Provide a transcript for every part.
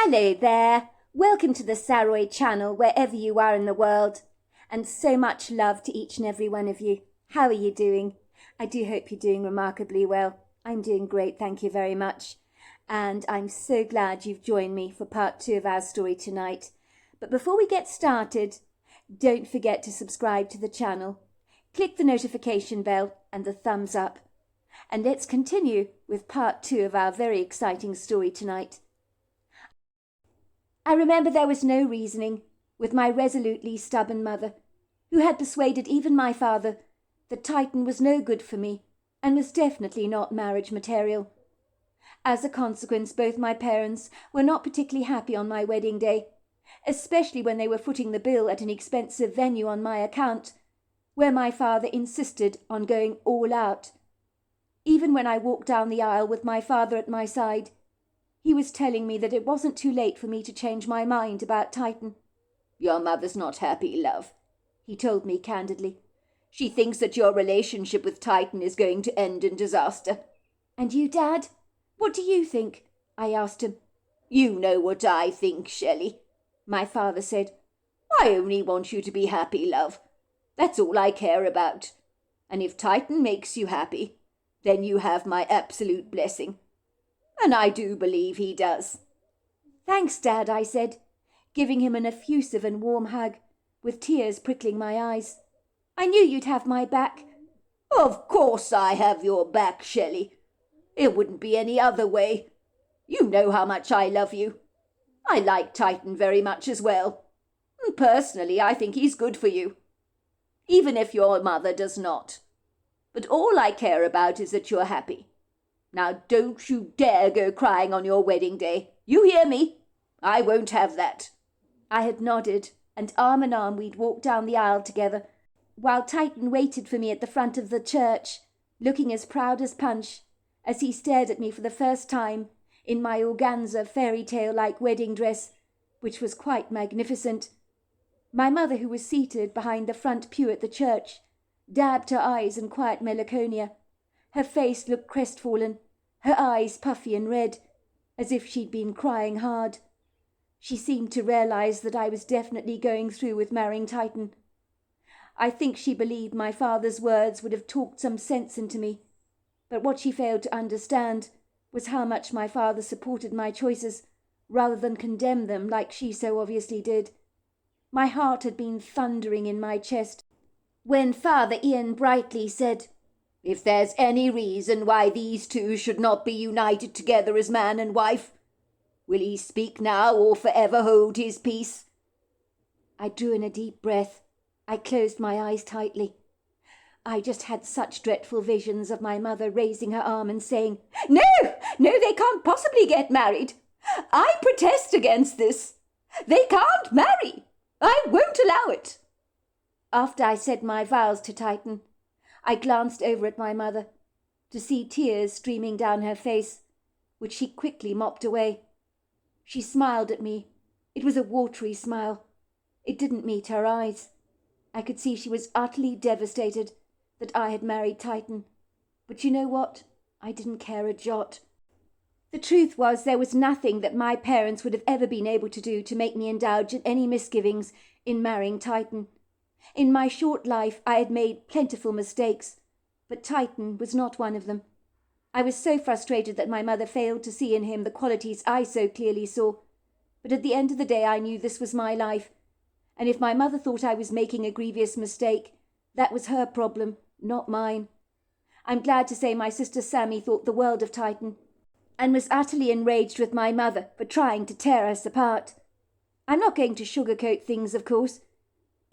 Hello there, welcome to the Saroy channel wherever you are in the world, and so much love to each and every one of you. How are you doing? I do hope you're doing remarkably well. I'm doing great, thank you very much, and I'm so glad you've joined me for part 2 of our story tonight. But before we get started, don't forget to subscribe to the channel, click the notification bell and the thumbs up, and let's continue with part 2 of our very exciting story tonight. I remember there was no reasoning with my resolutely stubborn mother, who had persuaded even my father that Titan was no good for me and was definitely not marriage material. As a consequence, both my parents were not particularly happy on my wedding day, especially when they were footing the bill at an expensive venue on my account, where my father insisted on going all out. Even when I walked down the aisle with my father at my side, he was telling me that it wasn't too late for me to change my mind about Titan. "Your mother's not happy, love," he told me candidly. "She thinks that your relationship with Titan is going to end in disaster." "And you, Dad? What do you think?" I asked him. "You know what I think, Shelley," my father said. "I only want you to be happy, love. That's all I care about. And if Titan makes you happy, then you have my absolute blessing. And I do believe he does." "Thanks, Dad," I said, giving him an effusive and warm hug, with tears prickling my eyes. "I knew you'd have my back." "Of course I have your back, Shelley. It wouldn't be any other way. You know how much I love you. I like Titan very much as well. And personally, I think he's good for you, even if your mother does not. But all I care about is that you're happy. Now don't you dare go crying on your wedding day. You hear me? I won't have that." I had nodded, and arm in arm we'd walked down the aisle together, while Titan waited for me at the front of the church, looking as proud as Punch, as he stared at me for the first time in my organza fairy tale-like wedding dress, which was quite magnificent. My mother, who was seated behind the front pew at the church, dabbed her eyes in quiet melancholia. Her face looked crestfallen, her eyes puffy and red, as if she'd been crying hard. She seemed to realize that I was definitely going through with marrying Titan. I think she believed my father's words would have talked some sense into me, but what she failed to understand was how much my father supported my choices, rather than condemn them like she so obviously did. My heart had been thundering in my chest when Father Ian brightly said, "If there's any reason why these two should not be united together as man and wife, will he speak now or forever hold his peace?" I drew in a deep breath. I closed my eyes tightly. I just had such dreadful visions of my mother raising her arm and saying, No, they can't possibly get married. I protest against this. They can't marry. I won't allow it." After I said my vows to Titan, I glanced over at my mother, to see tears streaming down her face, which she quickly mopped away. She smiled at me. It was a watery smile. It didn't meet her eyes. I could see she was utterly devastated that I had married Titan. But you know what? I didn't care a jot. The truth was, there was nothing that my parents would have ever been able to do to make me indulge in any misgivings in marrying Titan. In my short life I had made plentiful mistakes, but Titan was not one of them. I was so frustrated that my mother failed to see in him the qualities I so clearly saw. But at the end of the day I knew this was my life, and if my mother thought I was making a grievous mistake, that was her problem, not mine. I'm glad to say my sister Sammy thought the world of Titan, and was utterly enraged with my mother for trying to tear us apart. I'm not going to sugarcoat things, of course,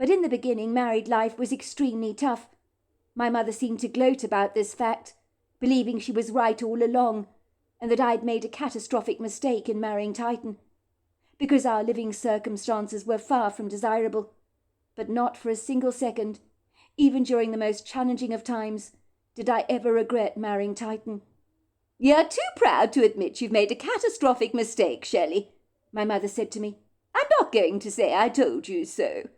but in the beginning married life was extremely tough. My mother seemed to gloat about this fact, believing she was right all along, and that I'd made a catastrophic mistake in marrying Titan, because our living circumstances were far from desirable. But not for a single second, even during the most challenging of times, did I ever regret marrying Titan. "You're too proud to admit you've made a catastrophic mistake, Shelley," my mother said to me. "I'm not going to say I told you so.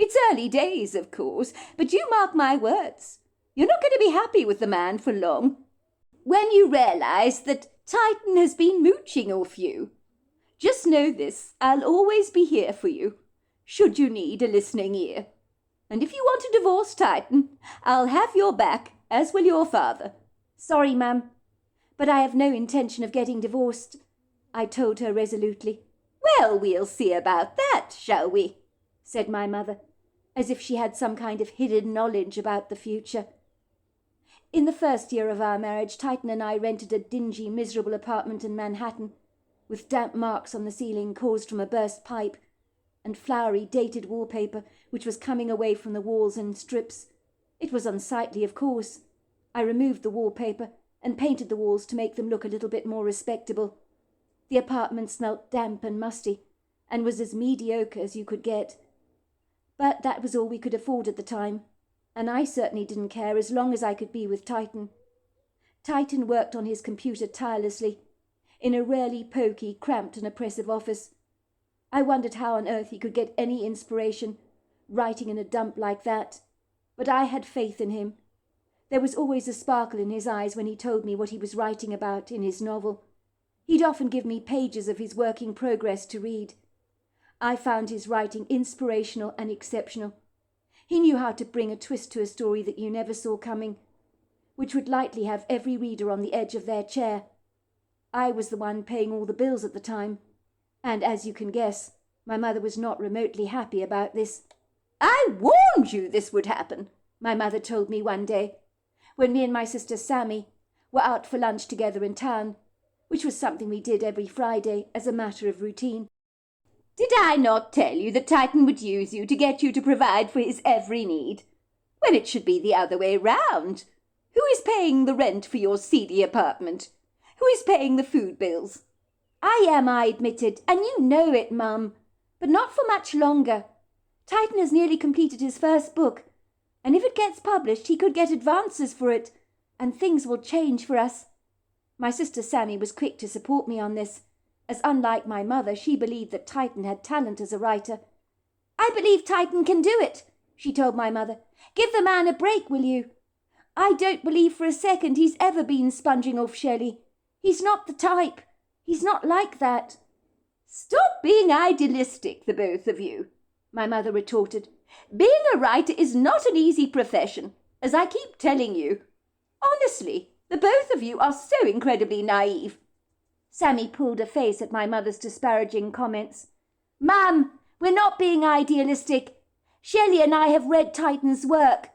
It's early days, of course, but you mark my words. You're not going to be happy with the man for long. When you realize that Titan has been mooching off you, Just know this, I'll always be here for you, should you need a listening ear. And if you want to divorce Titan, I'll have your back, as will your father. Sorry, ma'am, but I have no intention of getting divorced, I told her resolutely. Well, we'll see about that, shall we? Said my mother, as if she had some kind of hidden knowledge about the future. In the first year of our marriage, Titan and I rented a dingy, miserable apartment in Manhattan, with damp marks on the ceiling caused from a burst pipe, and flowery, dated wallpaper which was coming away from the walls in strips. It was unsightly, of course. I removed the wallpaper and painted the walls to make them look a little bit more respectable. The apartment smelt damp and musty, and was as mediocre as you could get. But that was all we could afford at the time, and I certainly didn't care as long as I could be with Titan. Titan worked on his computer tirelessly, in a rarely poky, cramped and oppressive office. I wondered how on earth he could get any inspiration, writing in a dump like that, but I had faith in him. There was always a sparkle in his eyes when he told me what he was writing about in his novel. He'd often give me pages of his work in progress to read. I found his writing inspirational and exceptional. He knew how to bring a twist to a story that you never saw coming, which would likely have every reader on the edge of their chair. I was the one paying all the bills at the time, and as you can guess, my mother was not remotely happy about this. I warned you this would happen, my mother told me one day, when me and my sister Sammy were out for lunch together in town, which was something we did every Friday as a matter of routine. Did I not tell you that Titan would use you to get you to provide for his every need, when it should be the other way round? Who is paying the rent for your seedy apartment? Who is paying the food bills? I am, I admitted, and you know it, Mum, but not for much longer. Titan has nearly completed his first book, and if it gets published, he could get advances for it, and things will change for us. My sister Sammy was quick to support me on this, as unlike my mother, she believed that Titan had talent as a writer. I believe Titan can do it, she told my mother. Give the man a break, will you? I don't believe for a second he's ever been sponging off Shelley. He's not the type. He's not like that. Stop being idealistic, the both of you, my mother retorted. Being a writer is not an easy profession, as I keep telling you. Honestly, the both of you are so incredibly naive. Sammy pulled a face at my mother's disparaging comments. Mum, we're not being idealistic. Shelley and I have read Titan's work.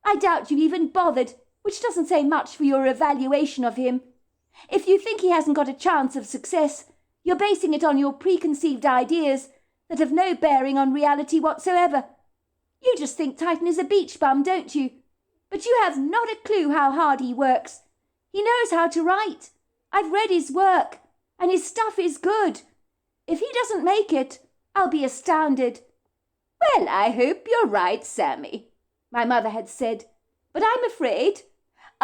I doubt you even bothered, which doesn't say much for your evaluation of him. If you think he hasn't got a chance of success, you're basing it on your preconceived ideas that have no bearing on reality whatsoever. You just think Titan is a beach bum, don't you? But you have not a clue how hard he works. He knows how to write. I've read his work, and his stuff is good. If he doesn't make it, I'll be astounded. Well, I hope you're right, Sammy, my mother had said, but I'm afraid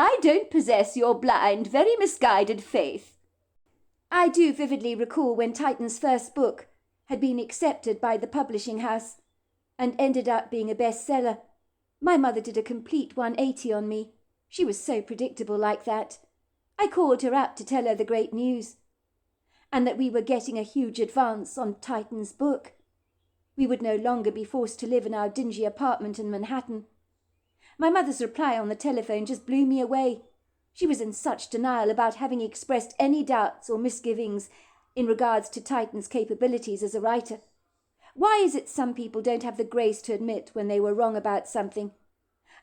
I don't possess your blind, very misguided faith. I do vividly recall when Titan's first book had been accepted by the publishing house and ended up being a bestseller. My mother did a complete 180 on me. She was so predictable like that. I called her up to tell her the great news, and that we were getting a huge advance on Titan's book. We would no longer be forced to live in our dingy apartment in Manhattan. My mother's reply on the telephone just blew me away. She was in such denial about having expressed any doubts or misgivings in regards to Titan's capabilities as a writer. Why is it some people don't have the grace to admit when they were wrong about something?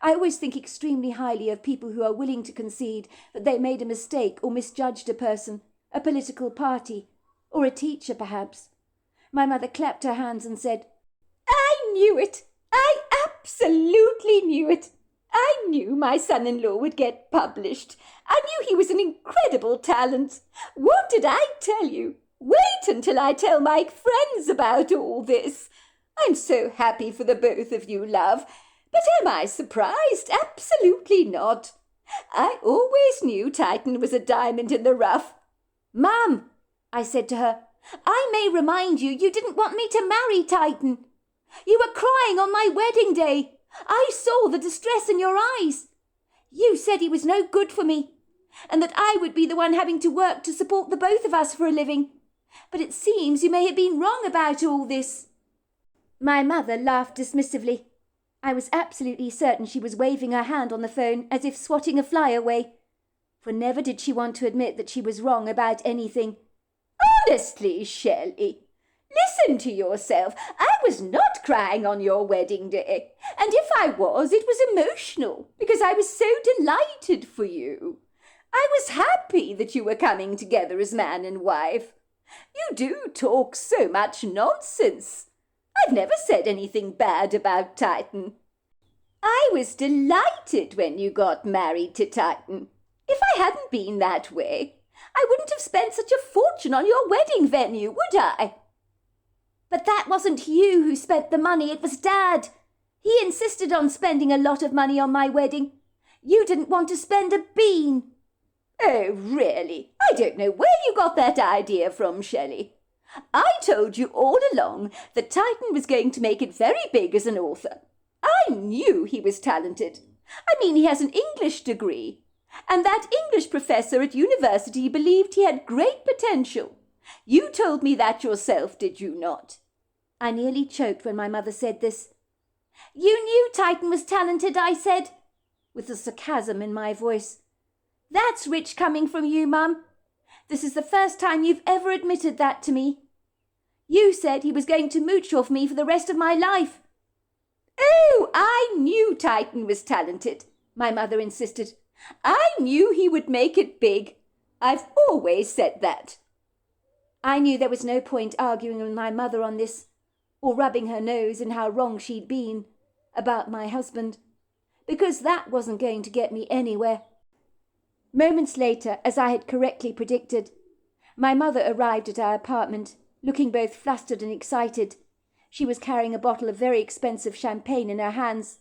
I always think extremely highly of people who are willing to concede that they made a mistake or misjudged a person, a political party, or a teacher perhaps. My mother clapped her hands and said, I knew it! I absolutely knew it! I knew my son-in-law would get published. I knew he was an incredible talent. What did I tell you? Wait until I tell my friends about all this. I'm so happy for the both of you, love. But am I surprised? Absolutely not. I always knew Titan was a diamond in the rough. Mum, I said to her, I may remind you didn't want me to marry Titan. You were crying on my wedding day. I saw the distress in your eyes. You said he was no good for me, and that I would be the one having to work to support the both of us for a living. But it seems you may have been wrong about all this." My mother laughed dismissively. I was absolutely certain she was waving her hand on the phone as if swatting a fly away, for never did she want to admit that she was wrong about anything. "Honestly, Shelley, listen to yourself. I was not crying on your wedding day, and if I was, it was emotional, because I was so delighted for you. I was happy that you were coming together as man and wife. You do talk so much nonsense. I've never said anything bad about Titan. I was delighted when you got married to Titan. If I hadn't been that way, I wouldn't have spent such a fortune on your wedding venue, would I?" "But that wasn't you who spent the money, it was Dad. He insisted on spending a lot of money on my wedding. You didn't want to spend a bean." "Oh, really? I don't know where you got that idea from, Shelley. I told you all along that Titan was going to make it very big as an author. I knew he was talented. I mean, he has an English degree. And that English professor at university believed he had great potential. You told me that yourself, did you not?" I nearly choked when my mother said this. "You knew Titan was talented," I said, with the sarcasm in my voice. "That's rich coming from you, Mum. This is the first time you've ever admitted that to me. You said he was going to mooch off me for the rest of my life." "Oh, I knew Titan was talented," my mother insisted. "I knew he would make it big. I've always said that." I knew there was no point arguing with my mother on this, or rubbing her nose in how wrong she'd been about my husband, because that wasn't going to get me anywhere. Moments later, as I had correctly predicted, my mother arrived at our apartment, looking both flustered and excited. She was carrying a bottle of very expensive champagne in her hands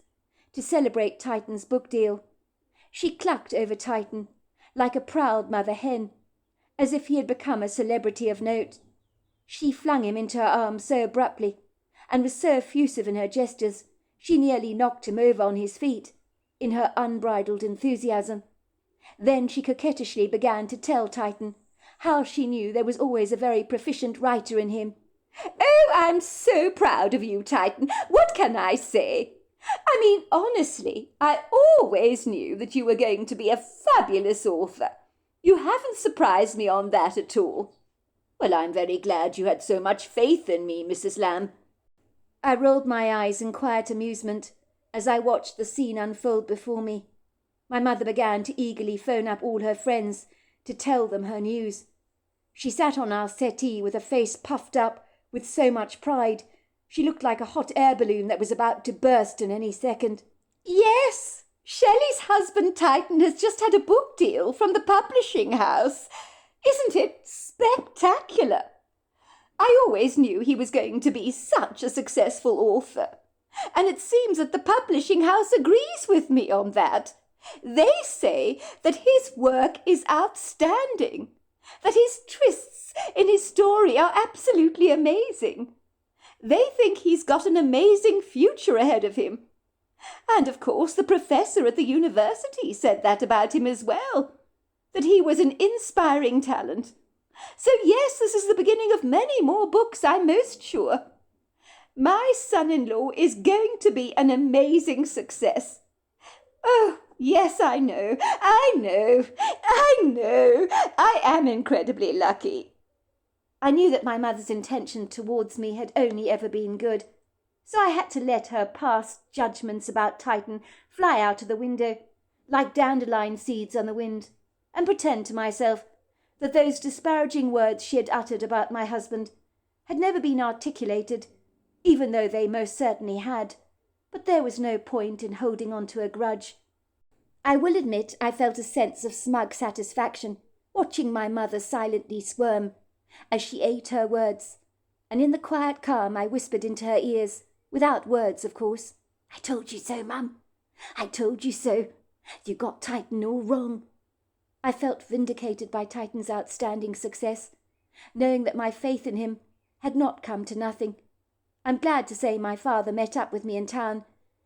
to celebrate Titan's book deal. She clucked over Titan, like a proud mother hen, as if he had become a celebrity of note. She flung him into her arms so abruptly, and was so effusive in her gestures, she nearly knocked him over on his feet, in her unbridled enthusiasm. Then she coquettishly began to tell Titan how she knew there was always a very proficient writer in him. "Oh, I'm so proud of you, Titan. What can I say? I mean, honestly, I always knew that you were going to be a fabulous author. You haven't surprised me on that at all." "Well, I'm very glad you had so much faith in me, Mrs. Lamb." I rolled my eyes in quiet amusement as I watched the scene unfold before me. My mother began to eagerly phone up all her friends to tell them her news. She sat on our settee with her face puffed up with so much pride she looked like a hot air balloon that was about to burst in any second. "Yes, Shelley's husband Titan has just had a book deal from the publishing house. Isn't it spectacular? I always knew he was going to be such a successful author, and it seems that the publishing house agrees with me on that. They say that his work is outstanding, that his twists in his story are absolutely amazing. They think he's got an amazing future ahead of him. And, of course, the professor at the university said that about him as well, that he was an inspiring talent. So, yes, this is the beginning of many more books, I'm most sure. My son-in-law is going to be an amazing success. Oh, yes, I know. I am incredibly lucky." I knew that my mother's intention towards me had only ever been good, so I had to let her past judgments about Titan fly out of the window, like dandelion seeds on the wind, and pretend to myself that those disparaging words she had uttered about my husband had never been articulated, even though they most certainly had. But there was no point in holding on to a grudge. I will admit I felt a sense of smug satisfaction watching my mother silently squirm as she ate her words, and in the quiet calm I whispered into her ears, without words, of course, "I told you so, Mum. I told you so. You got Titan all wrong." I felt vindicated by Titan's outstanding success, knowing that my faith in him had not come to nothing. I'm glad to say my father met up with me in town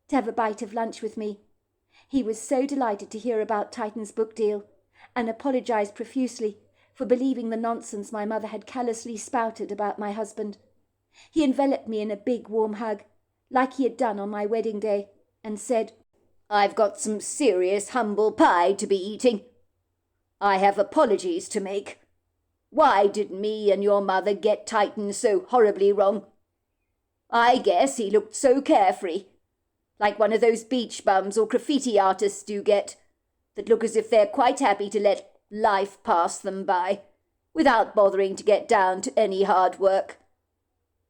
to have a bite of lunch with me. He was so delighted to hear about Titan's book deal, and apologised profusely for believing the nonsense my mother had callously spouted about my husband. He enveloped me in a big warm hug, like he had done on my wedding day, and said, "I've got some serious humble pie to be eating. I have apologies to make. Why did me and your mother get Titan so horribly wrong? I guess he looked so carefree, like one of those beach bums or graffiti artists do get, that look as if they're quite happy to let life pass them by, without bothering to get down to any hard work.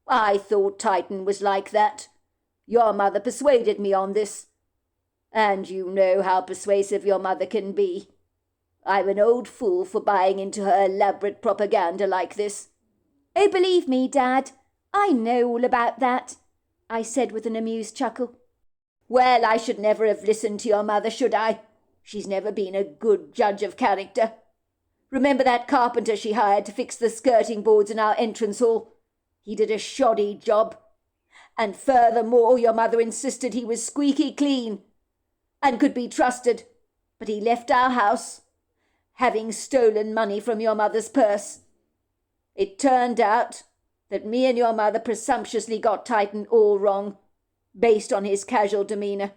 I thought Titan was like that. Your mother persuaded me on this. And you know how persuasive your mother can be. I'm an old fool for buying into her elaborate propaganda like this." "Oh, believe me, Dad, I know all about that," I said with an amused chuckle. "Well, I should never have listened to your mother, should I? She's never been a good judge of character. Remember that carpenter she hired to fix the skirting boards in our entrance hall? He did a shoddy job. And furthermore, your mother insisted he was squeaky clean and could be trusted, but he left our house, having stolen money from your mother's purse. It turned out that me and your mother presumptuously got Titan all wrong, based on his casual demeanour.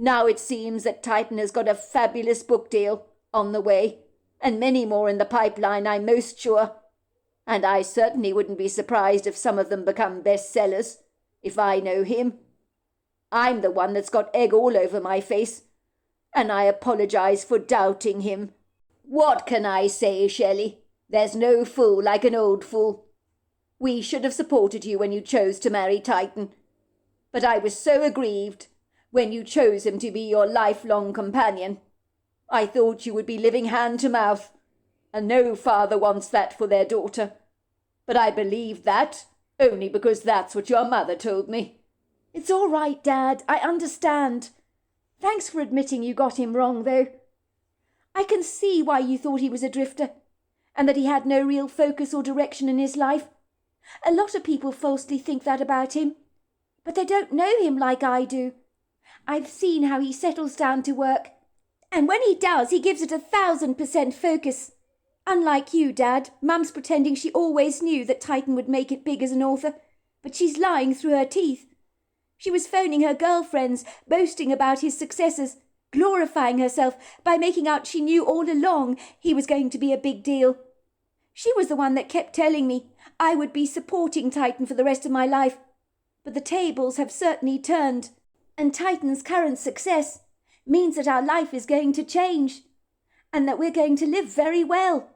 Now it seems that Titan has got a fabulous book deal on the way, and many more in the pipeline, I'm most sure. And I certainly wouldn't be surprised if some of them become bestsellers, if I know him. I'm the one that's got egg all over my face, and I apologise for doubting him. What can I say, Shelley? There's no fool like an old fool. We should have supported you when you chose to marry Titan, but I was so aggrieved when you chose him to be your lifelong companion. I thought you would be living hand to mouth, and no father wants that for their daughter. But I believed that only because that's what your mother told me." "It's all right, Dad, I understand. Thanks for admitting you got him wrong, though. I can see why you thought he was a drifter, and that he had no real focus or direction in his life. A lot of people falsely think that about him, but they don't know him like I do. I've seen how he settles down to work, and when he does, he gives it 1,000% focus. Unlike you, Dad, Mum's pretending she always knew that Titan would make it big as an author, but she's lying through her teeth. She was phoning her girlfriends, boasting about his successes, glorifying herself by making out she knew all along he was going to be a big deal. She was the one that kept telling me I would be supporting Titan for the rest of my life, but the tables have certainly turned, and Titan's current success means that our life is going to change, and that we're going to live very well."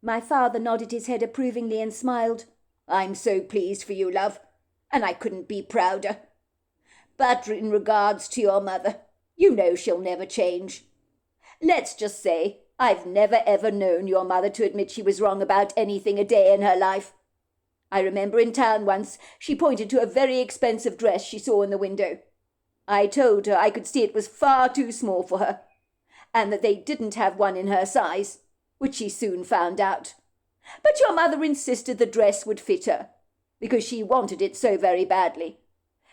My father nodded his head approvingly and smiled. "I'm so pleased for you, love, and I couldn't be prouder. But in regards to your mother, you know she'll never change. Let's just say I've never ever known your mother to admit she was wrong about anything a day in her life. I remember in town once she pointed to a very expensive dress she saw in the window. I told her I could see it was far too small for her, and that they didn't have one in her size, which she soon found out. But your mother insisted the dress would fit her, because she wanted it so very badly.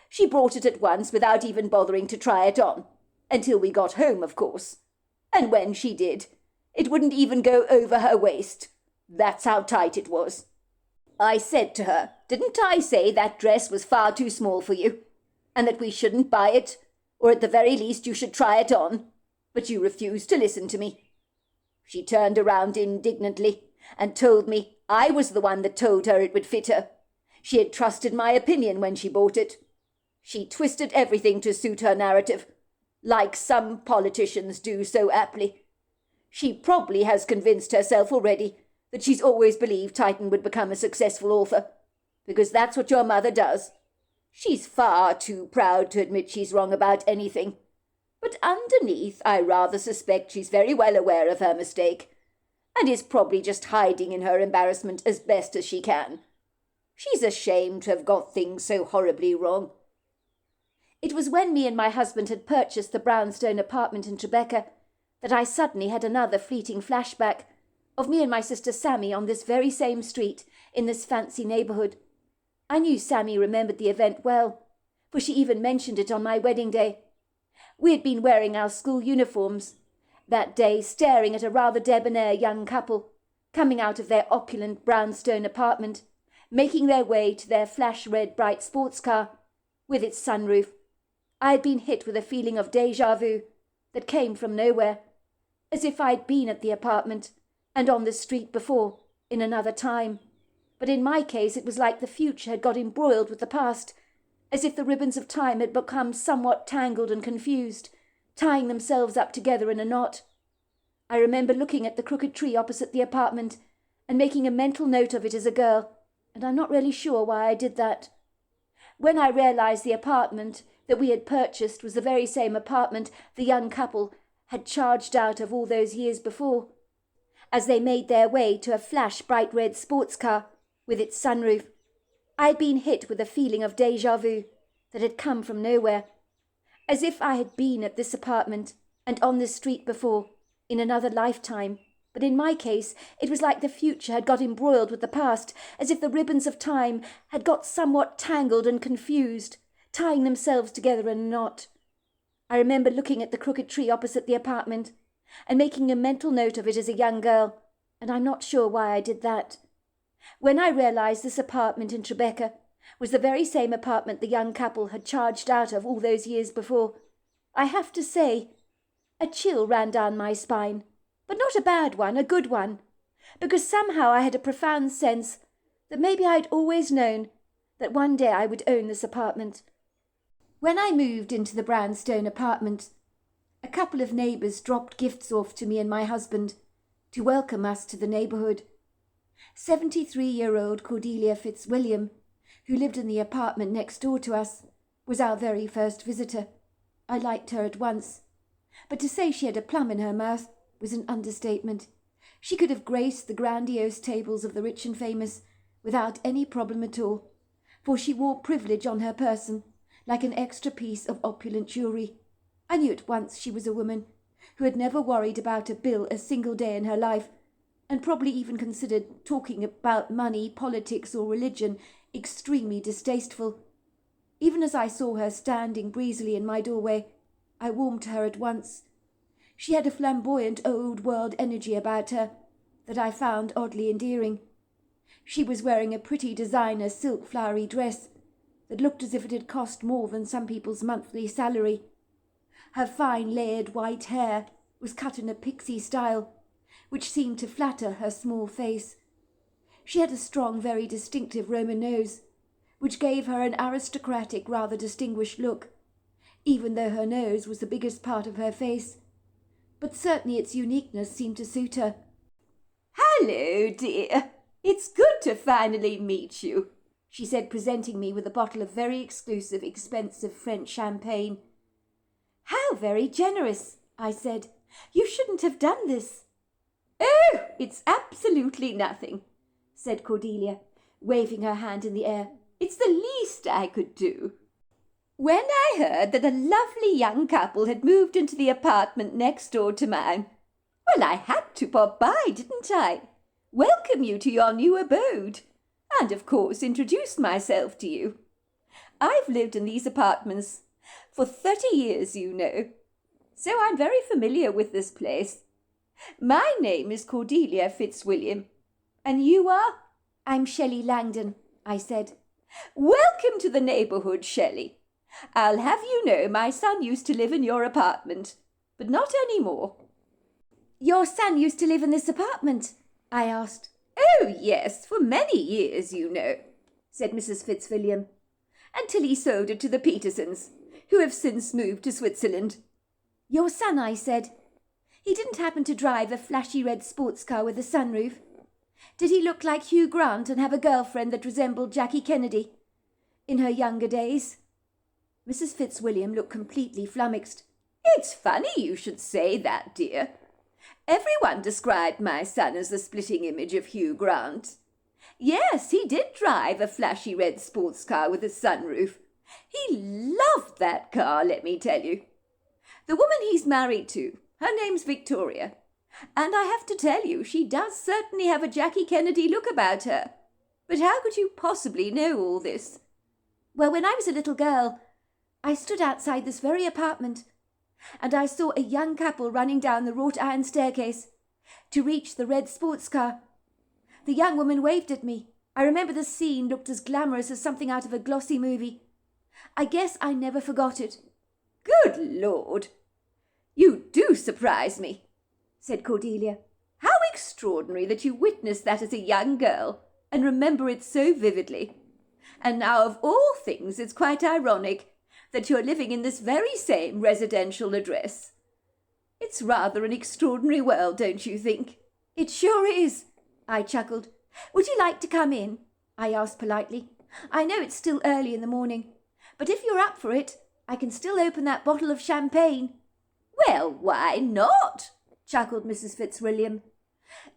She brought it at once without even bothering to try it on, until we got home, of course. And when she did, it wouldn't even go over her waist. That's how tight it was. I said to her, didn't I say that dress was far too small for you, and that we shouldn't buy it, or at the very least you should try it on? But you refused to listen to me. She turned around indignantly and told me I was the one that told her it would fit her. She had trusted my opinion when she bought it. She twisted everything to suit her narrative, like some politicians do so aptly. She probably has convinced herself already that she's always believed Titan would become a successful author, because that's what your mother does. She's far too proud to admit she's wrong about anything. But underneath, I rather suspect she's very well aware of her mistake, and is probably just hiding in her embarrassment as best as she can. She's ashamed to have got things so horribly wrong. It was when me and my husband had purchased the brownstone apartment in Tribeca that I suddenly had another fleeting flashback of me and my sister Sammy on this very same street in this fancy neighbourhood. I knew Sammy remembered the event well, for she even mentioned it on my wedding day. We had been wearing our school uniforms that day, staring at a rather debonair young couple coming out of their opulent brownstone apartment, making their way to their flash-red bright sports car with its sunroof. I had been hit with a feeling of déjà vu that came from nowhere, as if I'd been at the apartment and on the street before, in another time. But in my case it was like the future had got embroiled with the past, as if the ribbons of time had become somewhat tangled and confused, tying themselves up together in a knot. I remember looking at the crooked tree opposite the apartment and making a mental note of it as a girl, and I'm not really sure why I did that. When I realised the apartment that we had purchased was the very same apartment the young couple had charged out of all those years before, as they made their way to a flash bright red sports car with its sunroof, I had been hit with a feeling of déjà vu that had come from nowhere, as if I had been at this apartment and on this street before, in another lifetime. But in my case, it was like the future had got embroiled with the past, as if the ribbons of time had got somewhat tangled and confused, tying themselves together in a knot. I remember looking at the crooked tree opposite the apartment and making a mental note of it as a young girl, and I'm not sure why I did that. When I realised this apartment in Tribeca was the very same apartment the young couple had charged out of all those years before, I have to say, a chill ran down my spine, but not a bad one, a good one, because somehow I had a profound sense that maybe I'd always known that one day I would own this apartment. When I moved into the brownstone apartment, a couple of neighbours dropped gifts off to me and my husband to welcome us to the neighbourhood. 73-year-old Cordelia Fitzwilliam, who lived in the apartment next door to us, was our very first visitor. I liked her at once, but to say she had a plum in her mouth was an understatement. She could have graced the grandiose tables of the rich and famous without any problem at all, for she wore privilege on her person, like an extra piece of opulent jewellery. I knew at once she was a woman who had never worried about a bill a single day in her life, and probably even considered talking about money, politics, or religion extremely distasteful. Even as I saw her standing breezily in my doorway, I warmed to her at once. She had a flamboyant old-world energy about her that I found oddly endearing. She was wearing a pretty designer silk flowery dress that looked as if it had cost more than some people's monthly salary. Her fine layered white hair was cut in a pixie style, which seemed to flatter her small face. She had a strong, very distinctive Roman nose, which gave her an aristocratic, rather distinguished look, even though her nose was the biggest part of her face. But certainly its uniqueness seemed to suit her. "Hello, dear. It's good to finally meet you," she said, presenting me with a bottle of very exclusive, expensive French champagne. "How very generous," I said. "You shouldn't have done this." "Oh, it's absolutely nothing," said Cordelia, waving her hand in the air. "It's the least I could do." "When I heard that a lovely young couple had moved into the apartment next door to mine, well, I had to pop by, didn't I? Welcome you to your new abode, and of course introduce myself to you. I've lived in these apartments for 30 years, you know, so I'm very familiar with this place. My name is Cordelia Fitzwilliam, and you are?" "I'm Shelley Langdon," I said. "Welcome to the neighbourhood, Shelley. I'll have you know my son used to live in your apartment, but not any more." "Your son used to live in this apartment?" I asked. "Oh, yes, for many years, you know," said Mrs. Fitzwilliam, "until he sold it to the Petersons, who have since moved to Switzerland." "Your son," I said. "He didn't happen to drive a flashy red sports car with a sunroof? Did he look like Hugh Grant and have a girlfriend that resembled Jackie Kennedy in her younger days?" Mrs. Fitzwilliam looked completely flummoxed. "It's funny you should say that, dear. Everyone described my son as the splitting image of Hugh Grant. Yes, he did drive a flashy red sports car with a sunroof. He loved that car, let me tell you. The woman he's married to, her name's Victoria, and I have to tell you, she does certainly have a Jackie Kennedy look about her. But how could you possibly know all this?" "Well, when I was a little girl, I stood outside this very apartment, and I saw a young couple running down the wrought iron staircase to reach the red sports car, The young woman waved at me. I remember the scene looked as glamorous as something out of a glossy movie. I guess I never forgot it. Good Lord! You do surprise me, said Cordelia. How extraordinary that you witnessed that as a young girl and remember it so vividly. And now, of all things, it's quite ironic that you're living in this very same residential address. It's rather an extraordinary world, don't you think? It sure is, I chuckled. Would you like to come in? I asked politely. I know it's still early in the morning, but if you're up for it, I can still open that bottle of champagne. Well, why not? Chuckled Mrs. Fitzwilliam.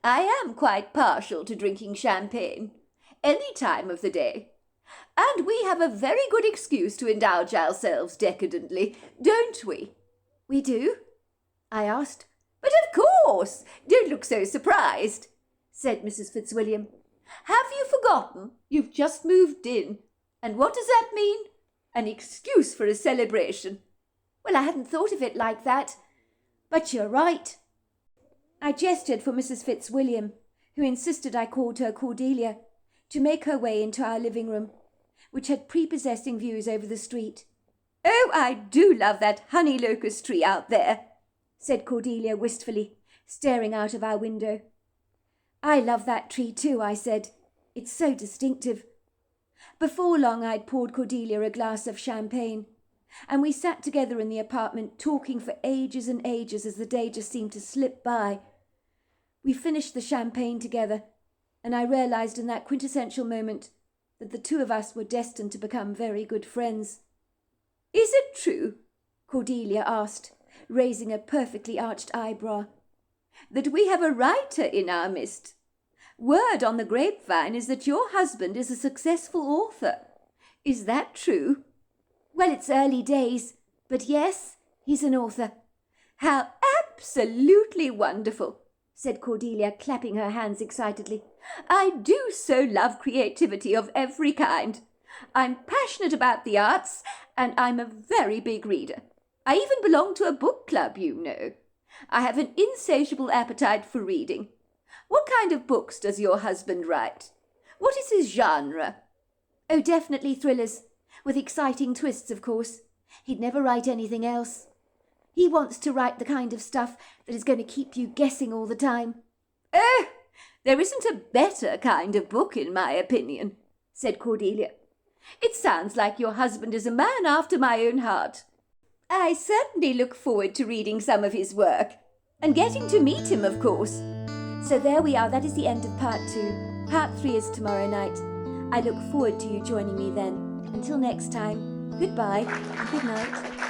I am quite partial to drinking champagne, any time of the day. And we have a very good excuse to indulge ourselves decadently, don't we? We do? I asked. But of course! Don't look so surprised, said Mrs. Fitzwilliam. Have you forgotten? You've just moved in. And what does that mean? An excuse for a celebration. Well, I hadn't thought of it like that. But you're right. I gestured for Mrs. Fitzwilliam, who insisted I called her Cordelia, to make her way into our living room, which had prepossessing views over the street. Oh, I do love that honey locust tree out there, said Cordelia wistfully, staring out of our window. I love that tree too, I said. It's so distinctive. Before long I'd poured Cordelia a glass of champagne, and we sat together in the apartment talking for ages and ages as the day just seemed to slip by. We finished the champagne together, and I realized in that quintessential moment that the two of us were destined to become very good friends. Is it true, Cordelia asked, raising a perfectly arched eyebrow, that we have a writer in our midst? Word on the grapevine is that your husband is a successful author. Is that true? Well, it's early days, but yes, he's an author. How absolutely wonderful, said Cordelia, clapping her hands excitedly. I do so love creativity of every kind. I'm passionate about the arts, and I'm a very big reader. I even belong to a book club, you know. I have an insatiable appetite for reading. What kind of books does your husband write? What is his genre? Oh, definitely thrillers, with exciting twists, of course. He'd never write anything else. He wants to write the kind of stuff that is going to keep you guessing all the time. Oh, there isn't a better kind of book, in my opinion, said Cordelia. It sounds like your husband is a man after my own heart. I certainly look forward to reading some of his work, and getting to meet him, of course. So there we are, that is the end of part 2. Part 3 is tomorrow night. I look forward to you joining me then. Until next time, goodbye and good night.